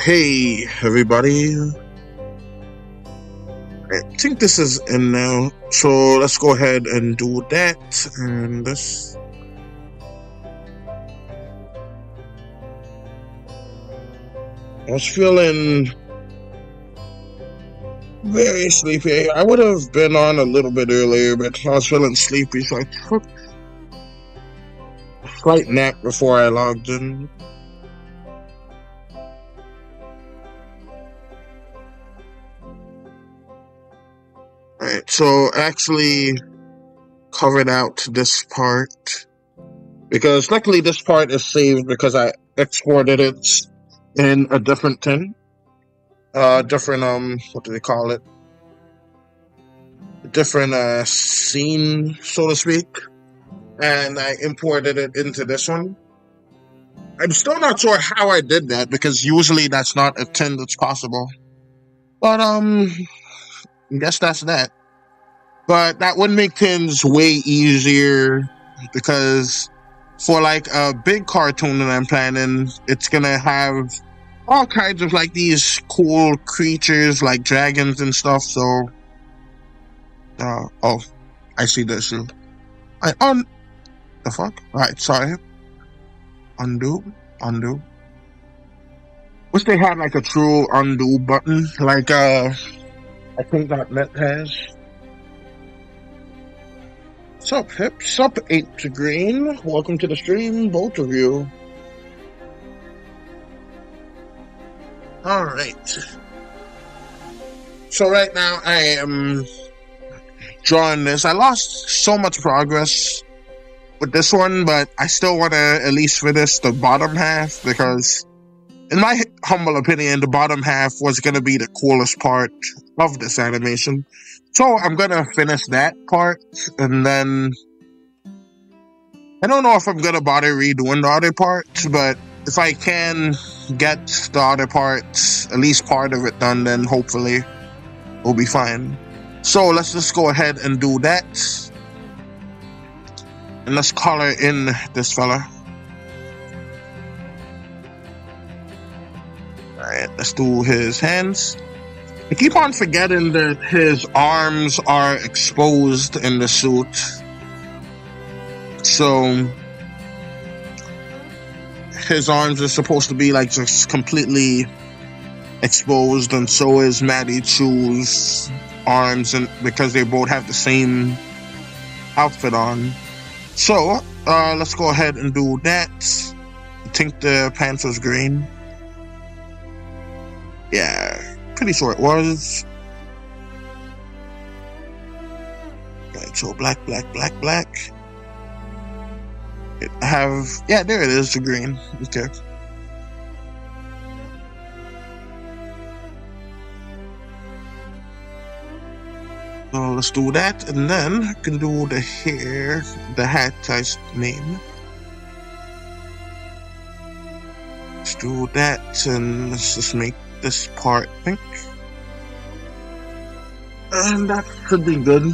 Hey everybody, I think this is in now, so let's go ahead and do that. And this, I was feeling very sleepy. I would have been on a little bit earlier, but I was feeling sleepy, so I took a slight nap before I logged in. Alright, so actually covered out this part because luckily this part is saved because I exported it in a different thing. Different what do they call it? Different scene, so to speak. And I imported it into this one. I'm still not sure how I did that because usually that's not a thing that's possible. But I guess that's that. But that would make things way easier because for like a big cartoon that I'm planning, it's gonna have all kinds of like these cool creatures like dragons and stuff. So, oh, I see the issue. The fuck? Right, sorry. Undo. Wish they had like a true undo button, like I think .NET has. Sup, hip? Sup, 8 to green. Welcome to the stream, both of you. Alright. So right now I am drawing this. I lost so much progress with this one, but I still want to at least finish the bottom half because in my humble opinion, the bottom half was going to be the coolest part of this animation. So I'm going to finish that part, and then I don't know if I'm going to bother redoing the other parts, but if I can get the other parts, at least part of it done, then hopefully we'll be fine. So let's just go ahead and do that. And let's color in this fella. Alright, let's do his hands. I keep on forgetting that his arms are exposed in the suit. So his arms are supposed to be like just completely exposed, and so is Maddie Chu's arms, and because they both have the same outfit on. So let's go ahead and do that. I think the pants was green. Yeah, pretty sure it was. Right, so black. Yeah, there it is, the green. Okay. So let's do that, and then I can do the hair, the hat I name. Let's do that, and let's just make this part pink. And that should be good.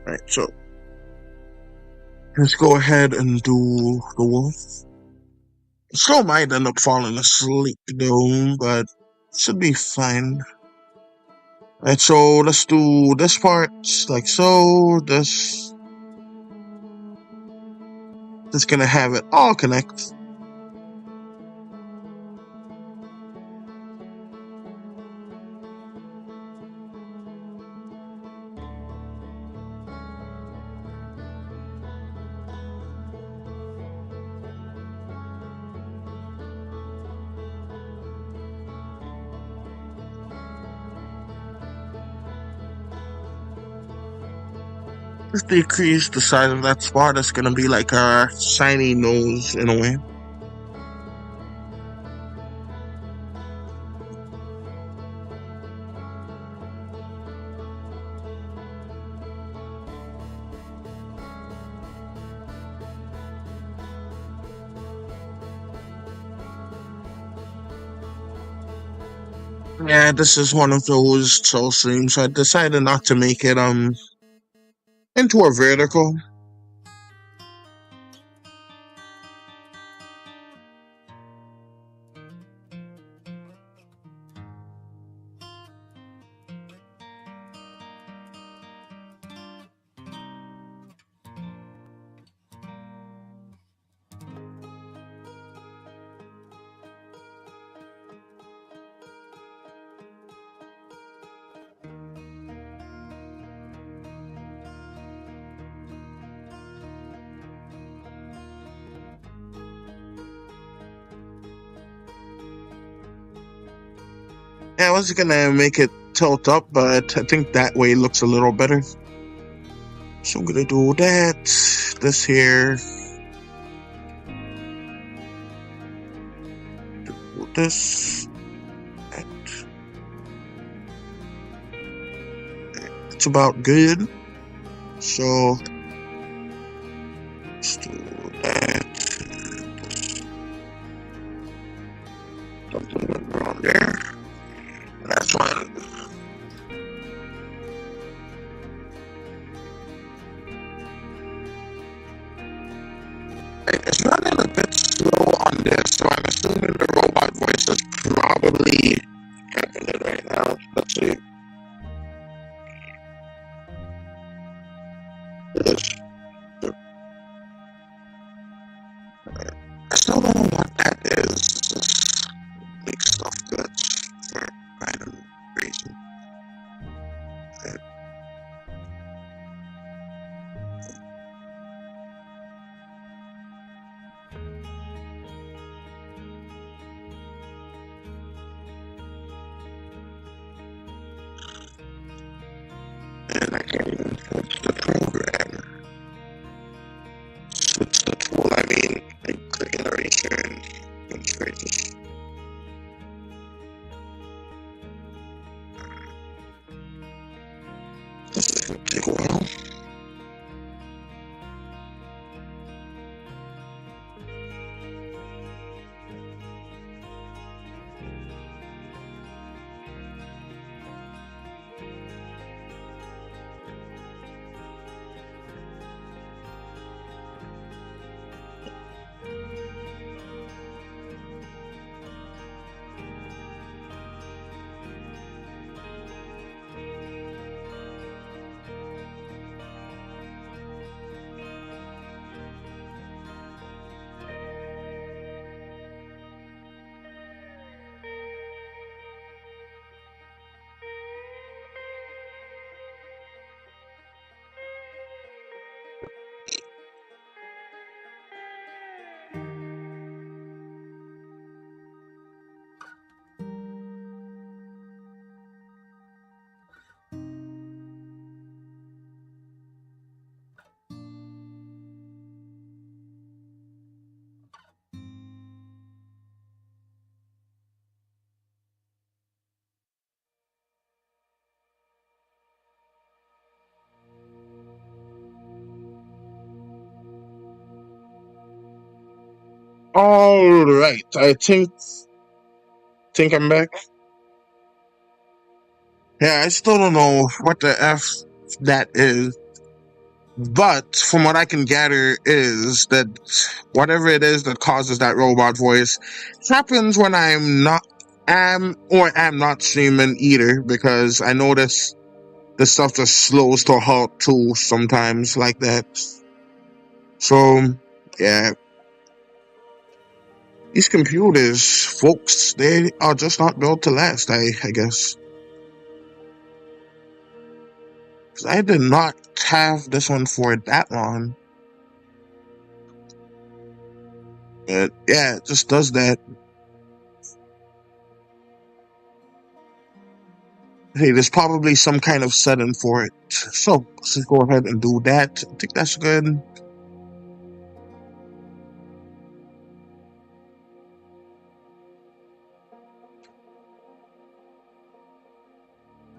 Right, so let's go ahead and do the wolf. Still might end up falling asleep though, but it should be fine. Right, so let's do this part like so. This just gonna have it all connect. Just decrease the size of that spot. It's gonna be like a shiny nose in a way. Yeah, this is one of those soul streams, so I decided not to make it into a vertical. Yeah, I was gonna make it tilt up, but I think that way looks a little better. So I'm gonna do that. This here. Do this. That. It's about good. So let's do that. Something went wrong there. That's fine. It's running a bit slow on this, so I'm assuming the robot voice is probably happening right now. Let's see. This. I still don't know what that is. Just make stuff glitch for random reason. And I can't even switch the program. Switch the tool, I mean, like click eraser and straight this. This is gonna take a while. All right, I think I'm back. Yeah, I still don't know what the F that is, but from what I can gather is that whatever it is that causes that robot voice happens when I'm not am not streaming either, because I notice the stuff just slows to a halt too sometimes like that. So yeah, these computers, folks, they are just not built to last. I guess. 'Cause I did not have this one for that long. But yeah, it just does that. Hey, there's probably some kind of setting for it. So let's just go ahead and do that. I think that's good.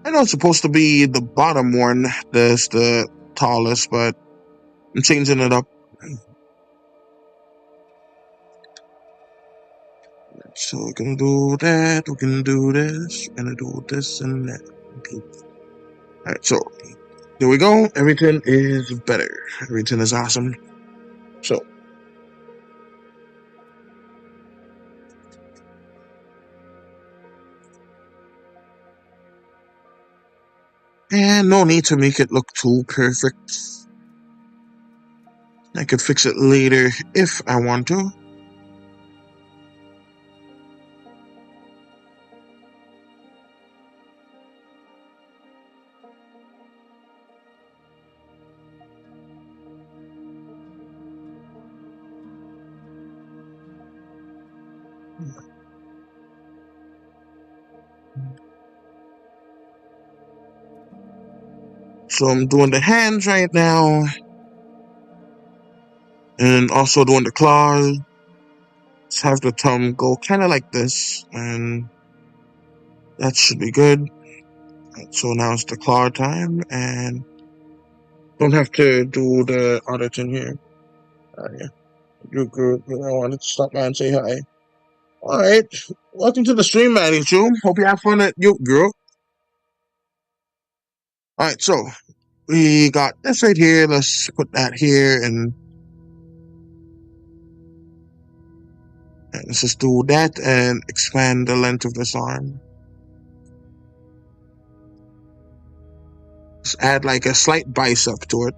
I know it's supposed to be the bottom one that's the tallest, but I'm changing it up. So we can do that, we can do this, we're gonna do this and that. Okay. Alright, so there we go. Everything is better. Everything is awesome. So and no need to make it look too perfect. I could fix it later if I want to. So I'm doing the hands right now. And also doing the claws. Let's have the thumb go kind of like this. And that should be good. So now it's the claw time. And don't have to do the other thing here. Yeah. You good. I wanted to stop by and say hi. Alright. Welcome to the stream, Maddie. Hope you have fun at you, girl. Alright, so we got this right here. Let's put that here and let's just do that and expand the length of this arm. Just add like a slight bicep to it.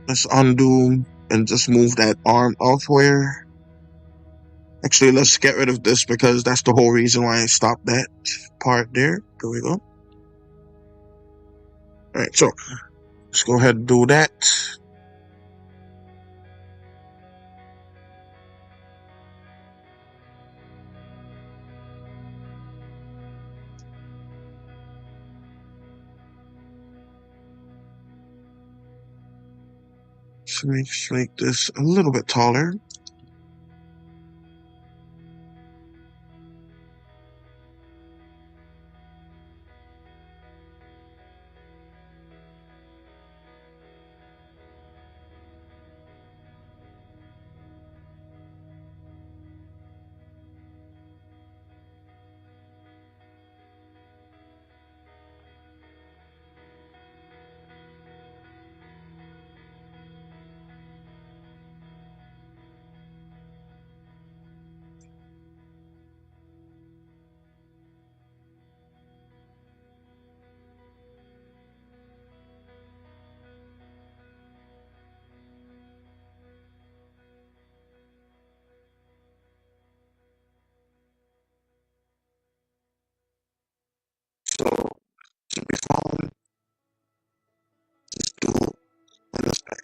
Let's undo and just move that arm elsewhere. Actually, let's get rid of this because that's the whole reason why I stopped that part there. There we go. Alright, so let's go ahead and do that. So let's make this a little bit taller. So should be fine. Just do on this back.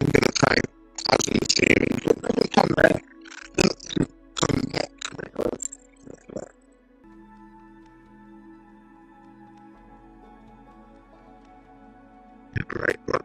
I'm gonna try pausing the stream and then come back. Come back. Right, but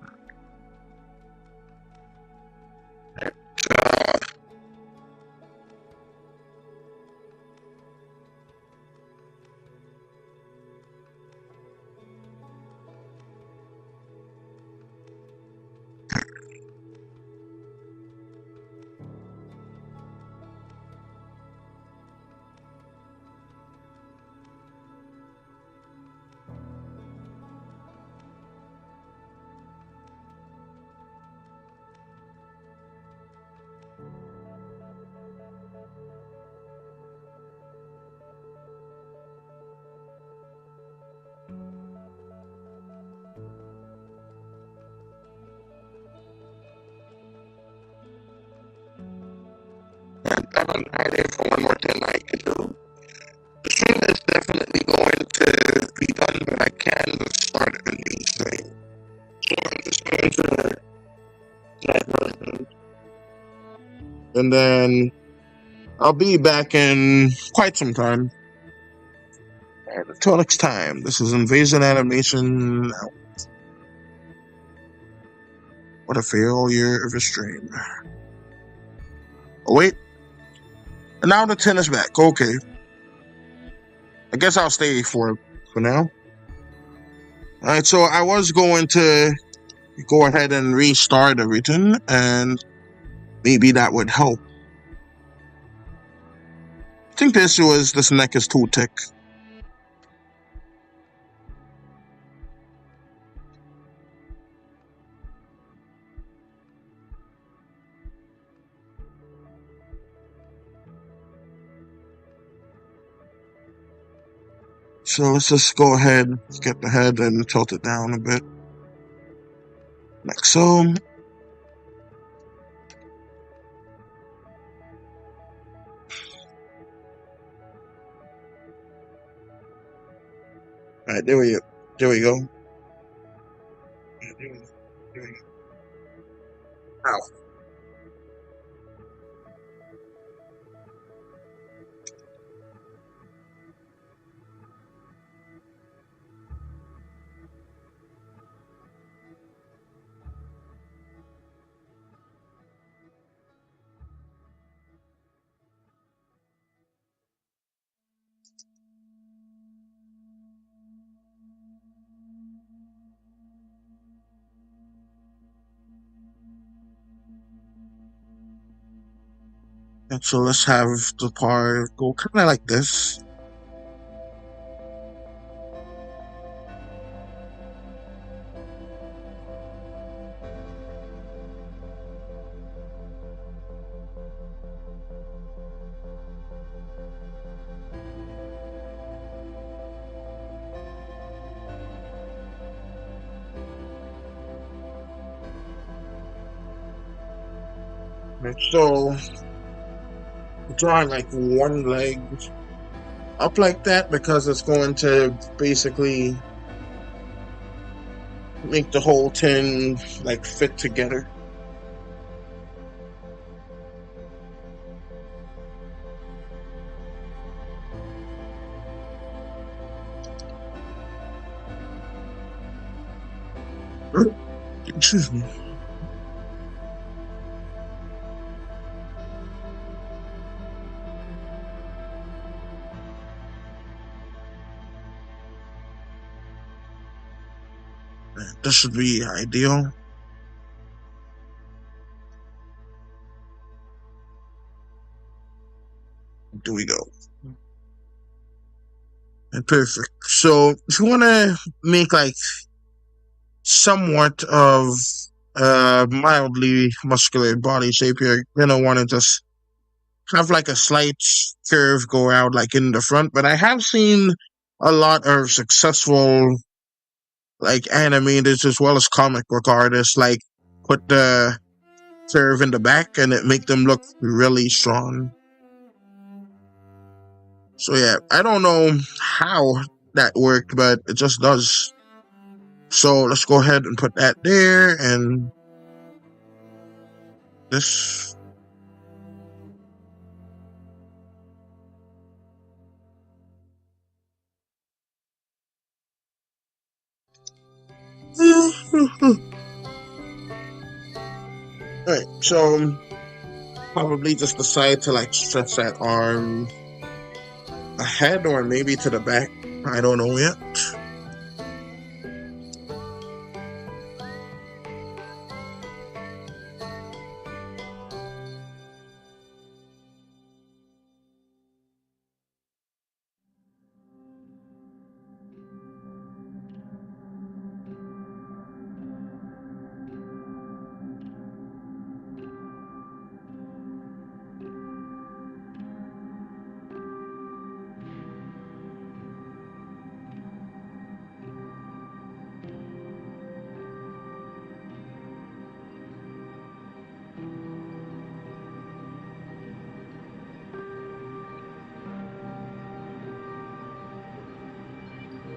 have an idea for one more thing I can do. The stream is definitely going to be done, but I can start a new thing. So I'm just going to that version. And then I'll be back in quite some time. And until next time, this is Invasion Animation. What a failure of a stream. Oh, wait. And now the 10 is back. Okay. I guess I'll stay for now. Alright, so I was going to go ahead and restart everything, and maybe that would help. I think this neck is too thick. So let's just go ahead, get the head and tilt it down a bit. Like so. Alright, there we go. There we go. Ow. And so let's have the part go kind of like this. And so drawing like one leg up like that because it's going to basically make the whole 10 like fit together. Excuse me. This should be ideal. There we go. And perfect. So if you want to make like somewhat of mildly muscular body shape, you're gonna want to just have like a slight curve go out like in the front. But I have seen a lot of successful like animators as well as comic book artists like put the curve in the back and it make them look really strong. So yeah, I don't know how that worked, but it just does. So let's go ahead and put that there and this. Alright, so probably just decide to like stretch that arm ahead or maybe to the back. I don't know yet.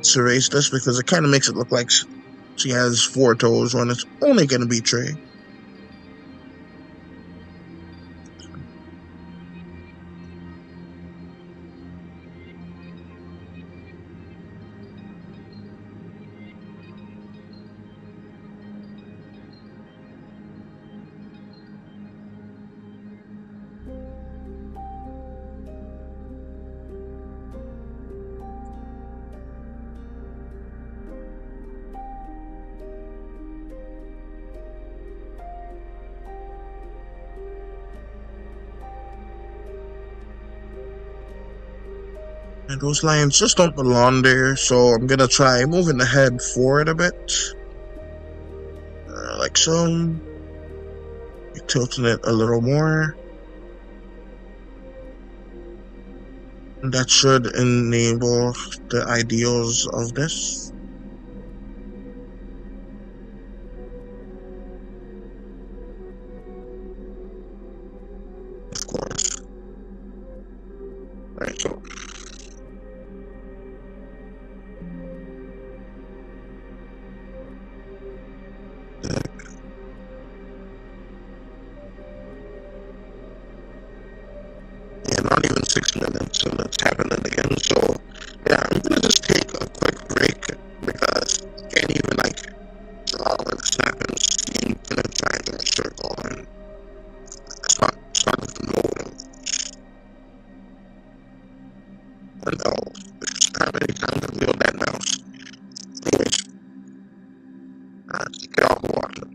let's erase this because it kind of makes it look like she has 4 toes when it's only going to be 3. And those lines just don't belong there, so I'm gonna try moving the head forward a bit. Like so. Tilting it a little more. And that should enable the ideals of this. Of course. Right, so yeah, not even 6 minutes, and it's happening again. So yeah, I'm gonna just take a quick break because I can't even like draw when this happens. You can try to circle and it's not even moving. And no, how many times have we on that mouse? Anyways, get off the water.